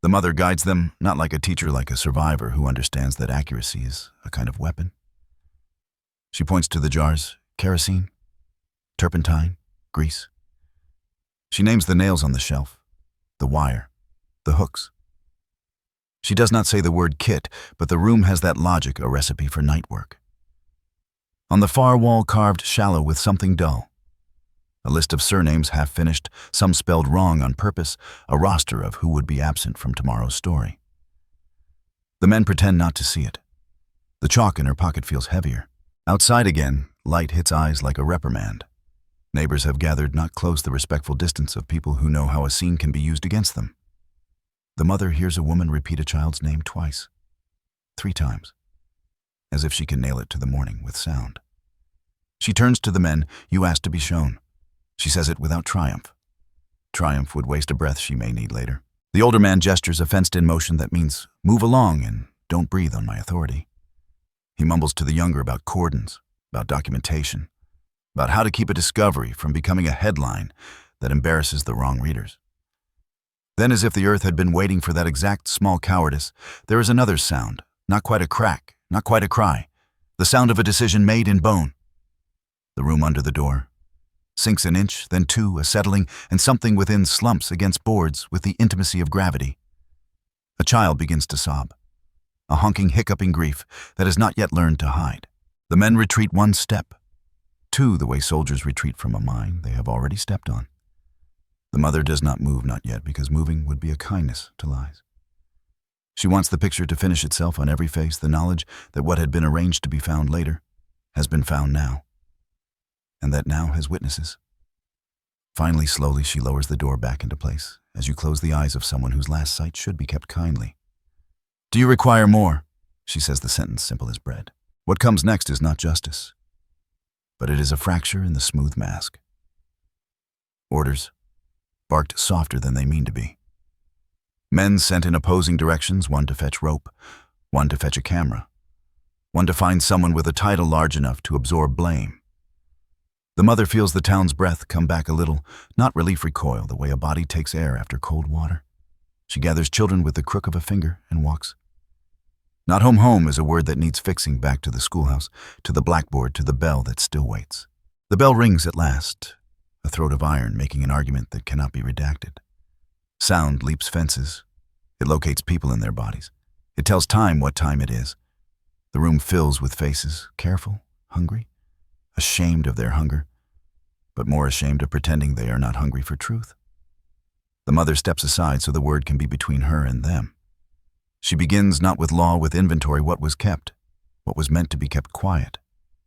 The mother guides them, not like a teacher, like a survivor who understands that accuracy is a kind of weapon. She points to the jars, kerosene, turpentine, grease. She names the nails on the shelf, the wire, the hooks. She does not say the word kit, but the room has that logic, a recipe for night work. On the far wall carved shallow with something dull. A list of surnames half finished, some spelled wrong on purpose, a roster of who would be absent from tomorrow's story. The men pretend not to see it. The chalk in her pocket feels heavier. Outside again, light hits eyes like a reprimand. Neighbors have gathered not close the respectful distance of people who know how a scene can be used against them. The mother hears a woman repeat a child's name twice, 3 times, as if she can nail it to the morning with sound. She turns to the men, "You asked to be shown." She says it without triumph. Triumph would waste a breath she may need later. The older man gestures a fenced-in motion that means, "Move along and don't breathe on my authority." He mumbles to the younger about cordons, about documentation, about how to keep a discovery from becoming a headline that embarrasses the wrong readers. Then, as if the earth had been waiting for that exact small cowardice, there is another sound, not quite a crack, not quite a cry, the sound of a decision made in bone. The room under the door sinks an inch, then 2, a settling, and something within slumps against boards with the intimacy of gravity. A child begins to sob, a honking, hiccuping grief that has not yet learned to hide. The men retreat 1 step, 2, the way soldiers retreat from a mine they have already stepped on. The mother does not move, not yet, because moving would be a kindness to lies. She wants the picture to finish itself on every face, the knowledge that what had been arranged to be found later has been found now, and that now has witnesses. Finally, slowly, she lowers the door back into place, as you close the eyes of someone whose last sight should be kept kindly. "Do you require more?" She says the sentence simple as bread. What comes next is not justice, but it is a fracture in the smooth mask. Orders, barked softer than they mean to be. Men sent in opposing directions, one to fetch rope, one to fetch a camera, one to find someone with a title large enough to absorb blame. The mother feels the town's breath come back a little, not relief recoil the way a body takes air after cold water. She gathers children with the crook of a finger and walks. Not home home is a word that needs fixing back to the schoolhouse, to the blackboard, to the bell that still waits. The bell rings at last, a throat of iron making an argument that cannot be redacted. Sound leaps fences. It locates people in their bodies. It tells time what time it is. The room fills with faces, careful, hungry, ashamed of their hunger, but more ashamed of pretending they are not hungry for truth. The mother steps aside so the word can be between her and them. She begins not with law, with inventory, what was kept, what was meant to be kept quiet,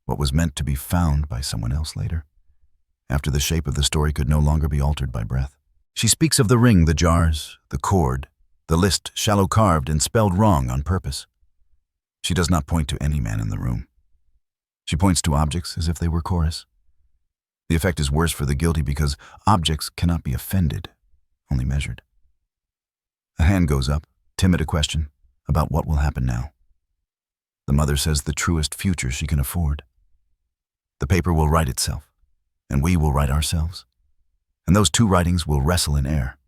what was meant to be found by someone else later, after the shape of the story could no longer be altered by breath. She speaks of the ring, the jars, the cord, the list shallow carved and spelled wrong on purpose. She does not point to any man in the room. She points to objects as if they were chorus. The effect is worse for the guilty because objects cannot be offended, only measured. A hand goes up, timid a question, about what will happen now. The mother says the truest future she can afford. The paper will write itself, and we will write ourselves. and those two writings will wrestle in air.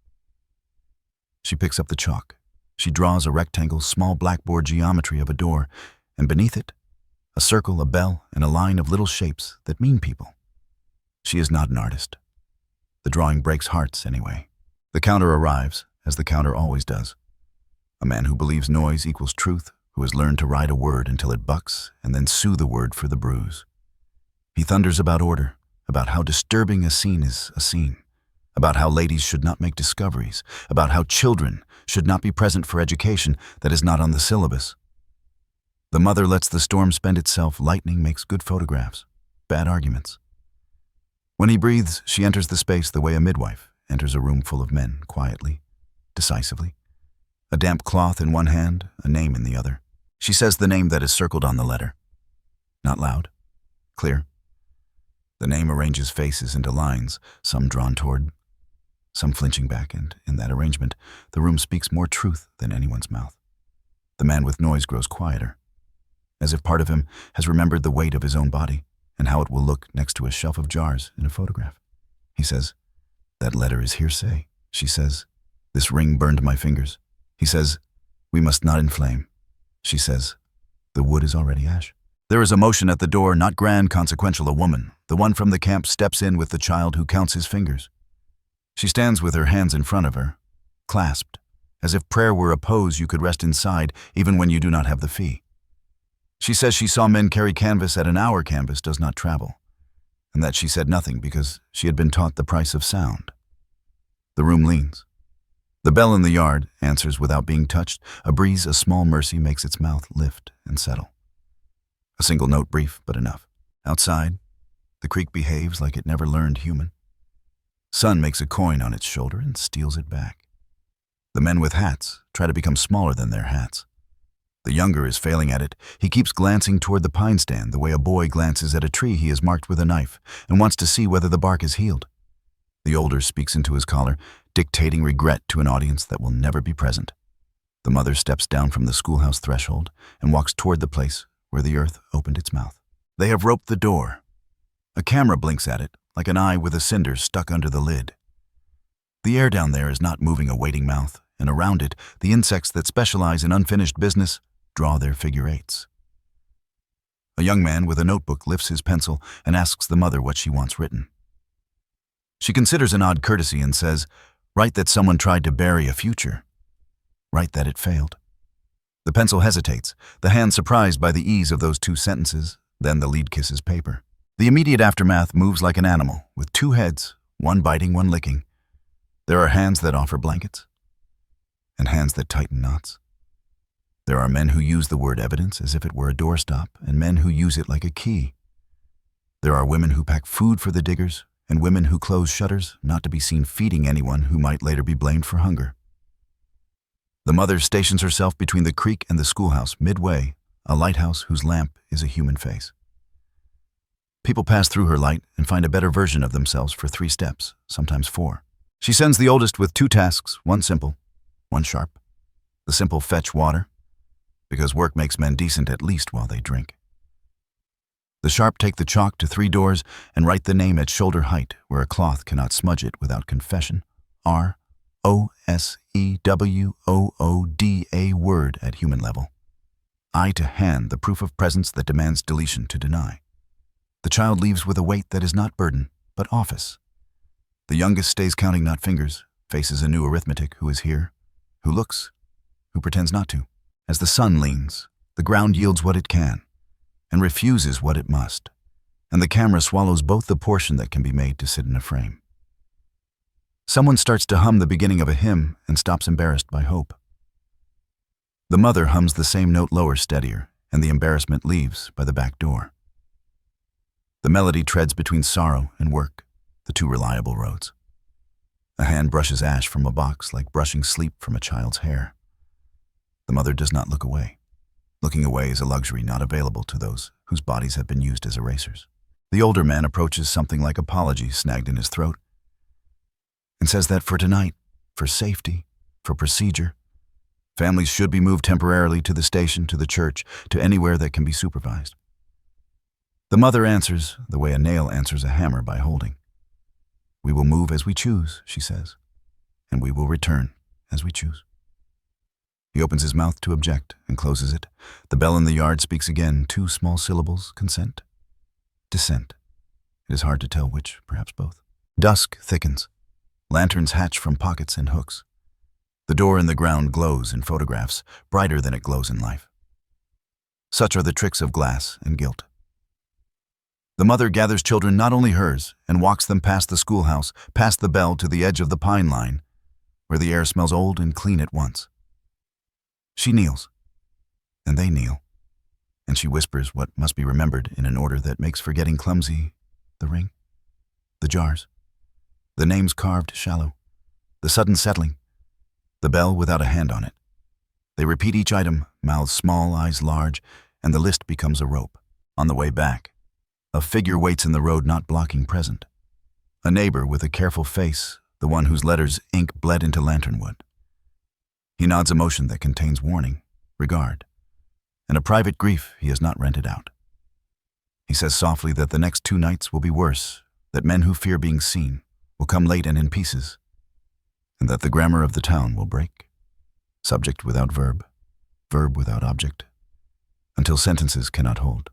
She picks up the chalk. She draws a rectangle, small blackboard geometry of a door, and beneath it, a circle, a bell, and a line of little shapes that mean people. She is not an artist. The drawing breaks hearts anyway. The counter arrives, as the counter always does. A man who believes noise equals truth, who has learned to ride a word until it bucks and then sue the word for the bruise. He thunders about order, about how disturbing a scene is a scene, about how ladies should not make discoveries, about how children should not be present for education that is not on the syllabus. The mother lets the storm spend itself. Lightning makes good photographs, bad arguments. When he breathes, she enters the space the way a midwife enters a room full of men, quietly, decisively. A damp cloth in one hand, a name in the other. She says the name that is circled on the letter. Not loud, clear. The name arranges faces into lines, some drawn toward, some flinching back, and in that arrangement, the room speaks more truth than anyone's mouth. The man with noise grows quieter, as if part of him has remembered the weight of his own body and how it will look next to a shelf of jars in a photograph. He says, "That letter is hearsay." She says, "This ring burned my fingers." He says, "We must not inflame." She says, "The wood is already ash." There is a motion at the door, not grand, consequential. A woman, the one from the camp, steps in with the child who counts his fingers. She stands with her hands in front of her, clasped, as if prayer were a pose you could rest inside even when you do not have the fee. She says she saw men carry canvas at an hour. Canvas does not travel, and that she said nothing because she had been taught the price of sound. The room leans. The bell in the yard answers without being touched. A breeze, a small mercy, makes its mouth lift and settle. A single note, brief but enough. Outside, the creek behaves like it never learned human. Sun makes a coin on its shoulder and steals it back. The men with hats try to become smaller than their hats. The younger is failing at it. He keeps glancing toward the pine stand the way a boy glances at a tree he has marked with a knife and wants to see whether the bark is healed. The older speaks into his collar, dictating regret to an audience that will never be present. The mother steps down from the schoolhouse threshold and walks toward the place where the earth opened its mouth. They have roped the door. A camera blinks at it, like an eye with a cinder stuck under the lid. The air down there is not moving a waiting mouth, and around it, the insects that specialize in unfinished business draw their figure eights. A young man with a notebook lifts his pencil and asks the mother what she wants written. She considers an odd courtesy and says, "Write that someone tried to bury a future. Write that it failed." The pencil hesitates, the hand surprised by the ease of those two sentences. Then the lead kisses paper. The immediate aftermath moves like an animal, with two heads, one biting, one licking. There are hands that offer blankets, and hands that tighten knots. There are men who use the word evidence as if it were a doorstop, and men who use it like a key. There are women who pack food for the diggers, and women who close shutters not to be seen feeding anyone who might later be blamed for hunger. The mother stations herself between the creek and the schoolhouse, midway, a lighthouse whose lamp is a human face. People pass through her light and find a better version of themselves for 3 steps, sometimes 4. She sends the oldest with 2 tasks, one simple, one sharp. The simple, fetch water, because work makes men decent at least while they drink. The sharp, take the chalk to 3 doors and write the name at shoulder height where a cloth cannot smudge it without confession. ROSEWOODA, word at human level. I to hand, the proof of presence that demands deletion to deny. The child leaves with a weight that is not burden, but office. The youngest stays counting not fingers, faces a new arithmetic, who is here, who looks, who pretends not to. As the sun leans, the ground yields what it can, and refuses what it must, and the camera swallows both the portion that can be made to sit in a frame. Someone starts to hum the beginning of a hymn and stops embarrassed by hope. The mother hums the same note lower, steadier, and the embarrassment leaves by the back door. The melody treads between sorrow and work, the 2 reliable roads. A hand brushes ash from a box like brushing sleep from a child's hair. The mother does not look away. Looking away is a luxury not available to those whose bodies have been used as erasers. The older man approaches something like apology snagged in his throat and says that for tonight, for safety, for procedure, families should be moved temporarily to the station, to the church, to anywhere that can be supervised. The mother answers the way a nail answers a hammer, by holding. We will move as we choose, she says, and we will return as we choose. He opens his mouth to object and closes it. The bell in the yard speaks again, 2 small syllables, consent, dissent. It is hard to tell which, perhaps both. Dusk thickens. Lanterns hatch from pockets and hooks. The door in the ground glows in photographs, brighter than it glows in life. Such are the tricks of glass and guilt. The mother gathers children, not only hers, and walks them past the schoolhouse, past the bell to the edge of the pine line, where the air smells old and clean at once. She kneels, and they kneel, and she whispers what must be remembered in an order that makes forgetting clumsy: the ring, the jars, the names carved shallow, the sudden settling, the bell without a hand on it. They repeat each item, mouths small, eyes large, and the list becomes a rope. On the way back, a figure waits in the road, not blocking present. A neighbor with a careful face, the one whose letters ink bled into lantern wood. He nods a motion that contains warning, regard, and a private grief he has not rented out. He says softly that the next 2 nights will be worse, that men who fear being seen will come late and in pieces, and that the grammar of the town will break. Subject without verb, verb without object, until sentences cannot hold.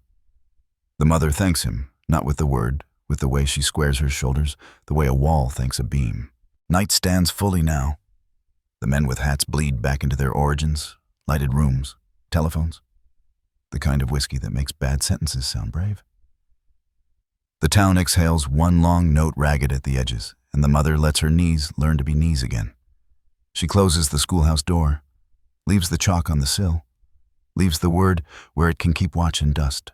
The mother thanks him, not with the word, with the way she squares her shoulders, the way a wall thanks a beam. Night stands fully now. The men with hats bleed back into their origins, lighted rooms, telephones, the kind of whiskey that makes bad sentences sound brave. The town exhales one long note, ragged at the edges, and the mother lets her knees learn to be knees again. She closes the schoolhouse door, leaves the chalk on the sill, leaves the word where it can keep watch in dust.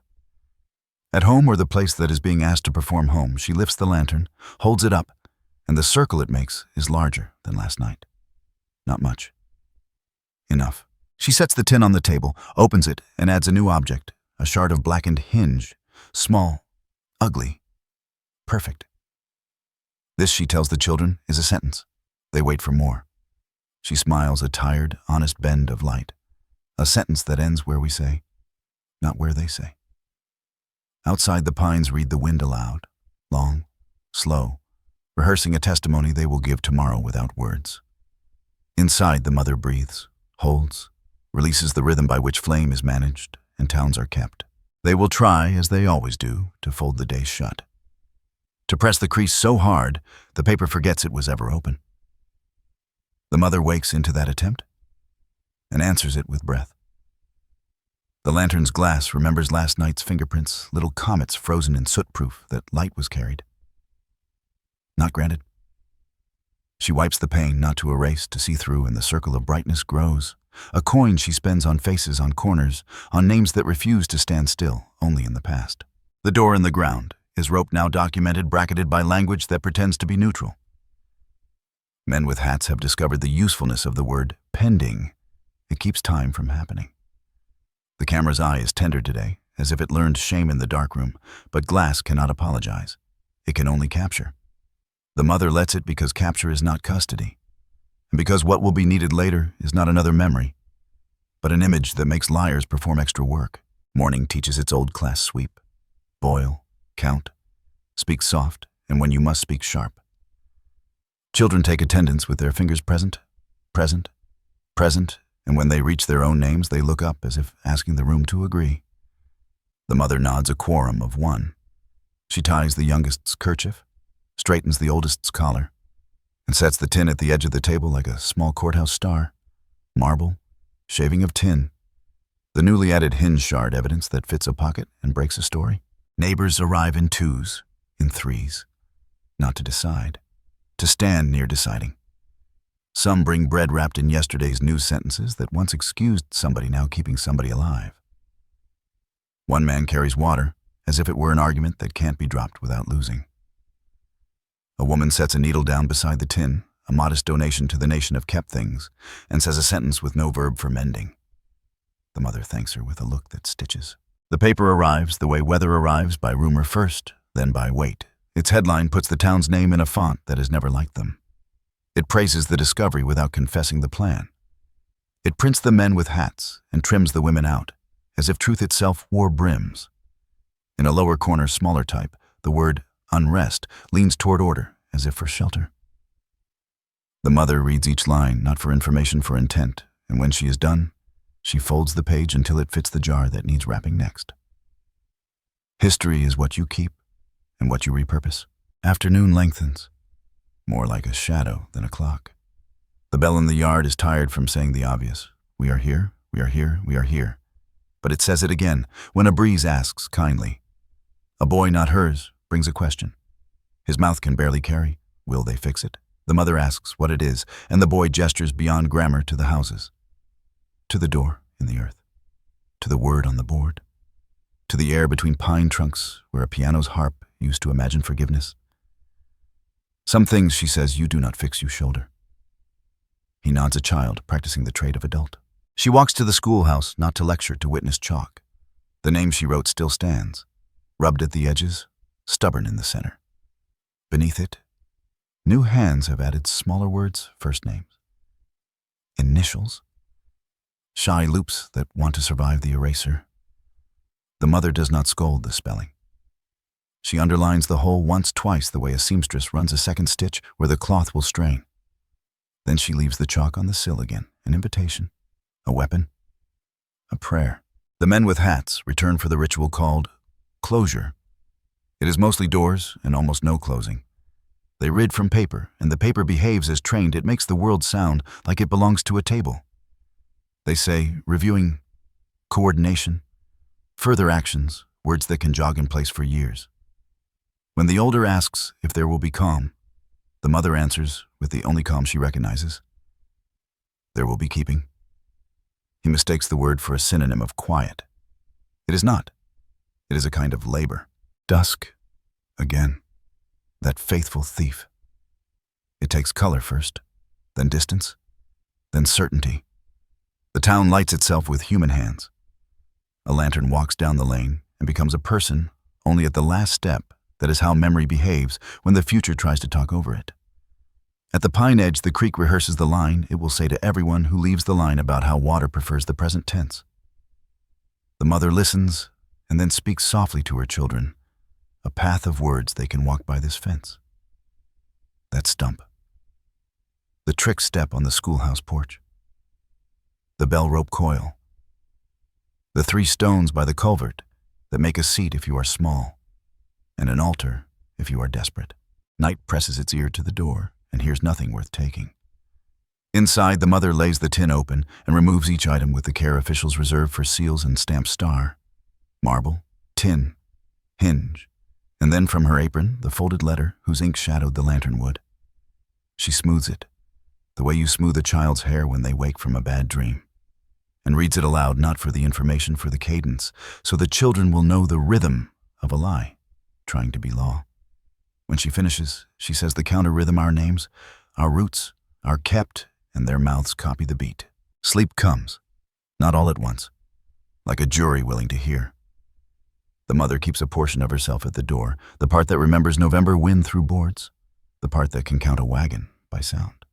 At home, or the place that is being asked to perform home, she lifts the lantern, holds it up, and the circle it makes is larger than last night. Not much. Enough. She sets the tin on the table, opens it, and adds a new object, a shard of blackened hinge, small, ugly, perfect. This, she tells the children, is a sentence. They wait for more. She smiles a tired, honest bend of light, a sentence that ends where we say, not where they say. Outside, the pines read the wind aloud, long, slow, rehearsing a testimony they will give tomorrow without words. Inside, the mother breathes, holds, releases the rhythm by which flame is managed and towns are kept. They will try, as they always do, to fold the day shut, to press the crease so hard the paper forgets it was ever open. The mother wakes into that attempt and answers it with breath. The lantern's glass remembers last night's fingerprints, little comets frozen in soot-proof that light was carried. Not granted. She wipes the pane, not to erase, to see through, and the circle of brightness grows. A coin she spends on faces, on corners, on names that refuse to stand still, only in the past. The door in the ground is rope now documented, bracketed by language that pretends to be neutral. Men with hats have discovered the usefulness of the word pending. It keeps time from happening. The camera's eye is tender today, as if it learned shame in the darkroom, but glass cannot apologize. It can only capture. The mother lets it because capture is not custody, and because what will be needed later is not another memory, but an image that makes liars perform extra work. Morning teaches its old class sweep. Boil, count, speak soft, and when you must speak sharp. Children take attendance with their fingers present, present, present, and when they reach their own names, they look up as if asking the room to agree. The mother nods a quorum of 1. She ties the youngest's kerchief, straightens the oldest's collar, and sets the tin at the edge of the table like a small courthouse star. Marble, shaving of tin, the newly added hinge shard, evidence that fits a pocket and breaks a story. Neighbors arrive in 2s, in 3s, not to decide, to stand near deciding. Some bring bread wrapped in yesterday's news sentences that once excused somebody now keeping somebody alive. One man carries water, as if it were an argument that can't be dropped without losing. A woman sets a needle down beside the tin, a modest donation to the nation of kept things, and says a sentence with no verb for mending. The mother thanks her with a look that stitches. The paper arrives the way weather arrives, by rumor first, then by weight. Its headline puts the town's name in a font that is never like them. It praises the discovery without confessing the plan. It prints the men with hats and trims the women out, as if truth itself wore brims. In a lower corner, smaller type, the word unrest leans toward order, as if for shelter. The mother reads each line, not for information, for intent, and when she is done, she folds the page until it fits the jar that needs wrapping next. History is what you keep and what you repurpose. Afternoon lengthens, more like a shadow than a clock. The bell in the yard is tired from saying the obvious. We are here, we are here, we are here. But it says it again when a breeze asks kindly. A boy not hers brings a question. His mouth can barely carry. Will they fix it? The mother asks what it is, and the boy gestures beyond grammar to the houses. To the door in the earth. To the word on the board. To the air between pine trunks where a piano's harp used to imagine forgiveness. Some things, she says, you do not fix, you shoulder. He nods a child, practicing the trade of adult. She walks to the schoolhouse, not to lecture, to witness chalk. The name she wrote still stands, rubbed at the edges, stubborn in the center. Beneath it, new hands have added smaller words, first names. Initials. Shy loops that want to survive the eraser. The mother does not scold the spelling. She underlines the whole once, twice, the way a seamstress runs a second stitch where the cloth will strain. Then she leaves the chalk on the sill again, an invitation, a weapon, a prayer. The men with hats return for the ritual called closure. It is mostly doors and almost no closing. They rid from paper, and the paper behaves as trained. It makes the world sound like it belongs to a table. They say, reviewing, coordination, further actions, words that can jog in place for years. When the older asks if there will be calm, the mother answers with the only calm she recognizes. There will be keeping. He mistakes the word for a synonym of quiet. It is not. It is a kind of labor. Dusk, again, that faithful thief. It takes color first, then distance, then certainty. The town lights itself with human hands. A lantern walks down the lane and becomes a person only at the last step. That is how memory behaves when the future tries to talk over it. At the pine edge, the creek rehearses the line it will say to everyone who leaves the line about how water prefers the present tense. The mother listens and then speaks softly to her children, a path of words they can walk by this fence. That stump. The trick step on the schoolhouse porch. The bell rope coil. The 3 stones by the culvert that make a seat if you are small, and an altar if you are desperate. Night presses its ear to the door and hears nothing worth taking. Inside, the mother lays the tin open and removes each item with the care officials reserve for seals and stamped star. Marble, tin, hinge, and then from her apron, the folded letter whose ink shadowed the lantern wood. She smooths it, the way you smooth a child's hair when they wake from a bad dream, and reads it aloud, not for the information, for the cadence, so the children will know the rhythm of a lie. Trying to be law. When she finishes, she says the counter rhythm, our names, our roots, are kept, and their mouths copy the beat. Sleep comes, not all at once, like a jury willing to hear. The mother keeps a portion of herself at the door, the part that remembers November wind through boards, the part that can count a wagon by sound.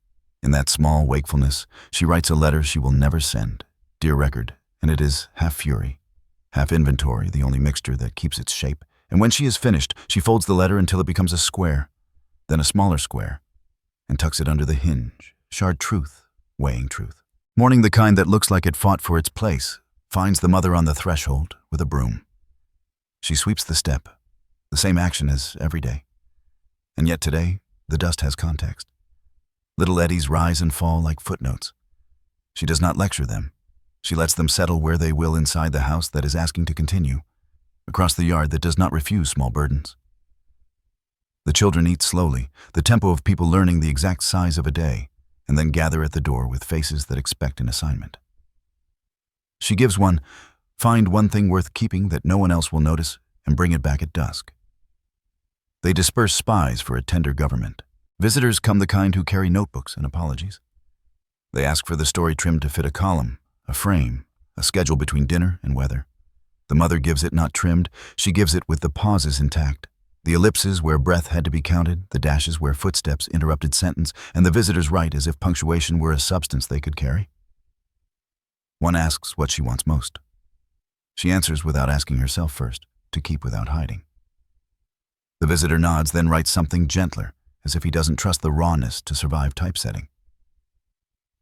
In that small wakefulness, she writes a letter she will never send, dear record, and it is half fury, half inventory, the only mixture that keeps its shape. And when she is finished, she folds the letter until it becomes a square, then a smaller square, and tucks it under the hinge, shard truth, weighing truth. Mourning the kind that looks like it fought for its place, finds the mother on the threshold with a broom. She sweeps the step, the same action as every day. And yet today, the dust has context. Little eddies rise and fall like footnotes. She does not lecture them. She lets them settle where they will inside the house that is asking to continue, across the yard that does not refuse small burdens. The children eat slowly, the tempo of people learning the exact size of a day, and then gather at the door with faces that expect an assignment. She gives one, find one thing worth keeping that no one else will notice, and bring it back at dusk. They disperse spies for a tender government. Visitors come the kind who carry notebooks and apologies. They ask for the story trimmed to fit a column, a frame, a schedule between dinner and weather. The mother gives it not trimmed, she gives it with the pauses intact. The ellipses where breath had to be counted, the dashes where footsteps interrupted sentence, and the visitors write as if punctuation were a substance they could carry. One asks what she wants most. She answers without asking herself first, to keep without hiding. The visitor nods, then writes something gentler, as if he doesn't trust the rawness to survive typesetting.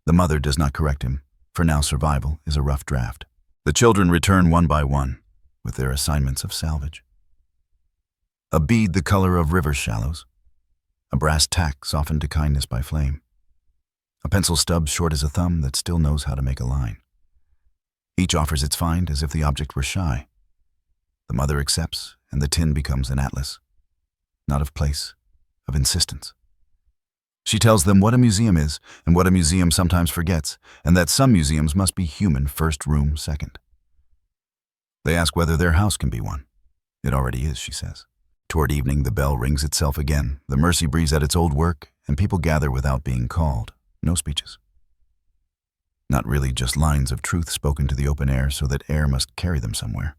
The mother does not correct him, for now survival is a rough draft. The children return one by one, with their assignments of salvage. A bead the color of river shallows, a brass tack softened to kindness by flame, a pencil stub short as a thumb that still knows how to make a line. Each offers its find as if the object were shy. The mother accepts, and the tin becomes an atlas, not of place, of insistence. She tells them what a museum is and what a museum sometimes forgets, and that some museums must be human first, room second. They ask whether their house can be one. It already is, she says. Toward evening, the bell rings itself again, the mercy breeze at its old work, and people gather without being called. No speeches. Not really just lines of truth spoken to the open air so that air must carry them somewhere.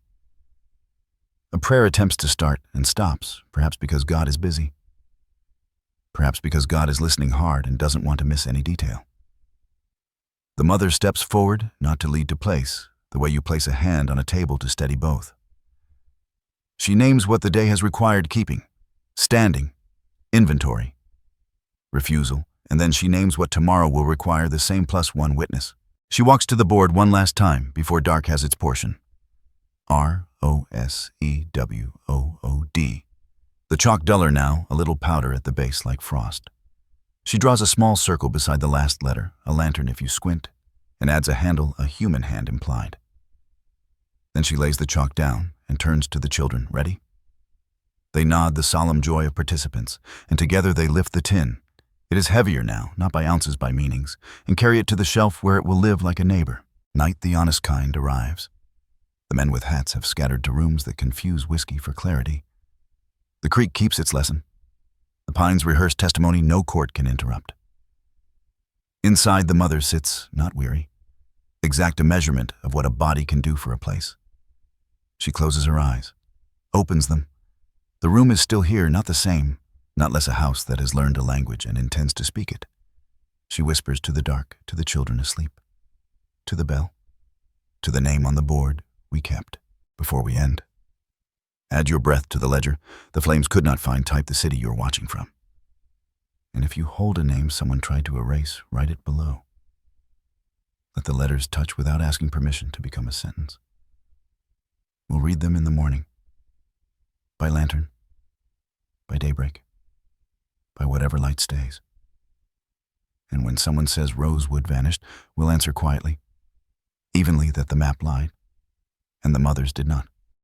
A prayer attempts to start and stops, perhaps because God is busy. Perhaps because God is listening hard and doesn't want to miss any detail. The mother steps forward, not to lead to place, the way you place a hand on a table to steady both. She names what the day has required keeping, standing, inventory, refusal, and then she names what tomorrow will require the same plus one witness. She walks to the board one last time before dark has its portion. Rosewood. The chalk duller now, a little powder at the base like frost. She draws a small circle beside the last letter, a lantern if you squint, and adds a handle, a human hand implied. Then she lays the chalk down and turns to the children. Ready? They nod the solemn joy of participants, and together they lift the tin. It is heavier now, not by ounces, by meanings, and carry it to the shelf where it will live like a neighbor. Night, the honest kind, arrives. The men with hats have scattered to rooms that confuse whiskey for clarity. The creek keeps its lesson. The pines rehearse testimony no court can interrupt. Inside, the mother sits, not weary, exact a measurement of what a body can do for a place. She closes her eyes, opens them. The room is still here, not the same, not less a house that has learned a language and intends to speak it. She whispers to the dark, to the children asleep, to the bell, to the name on the board we kept before we end. Add your breath to the ledger. The flames could not find type the city you're watching from. And if you hold a name someone tried to erase, write it below. Let the letters touch without asking permission to become a sentence. We'll read them in the morning. By lantern. By daybreak. By whatever light stays. And when someone says Rosewood vanished, we'll answer quietly, evenly, that the map lied, and the mothers did not.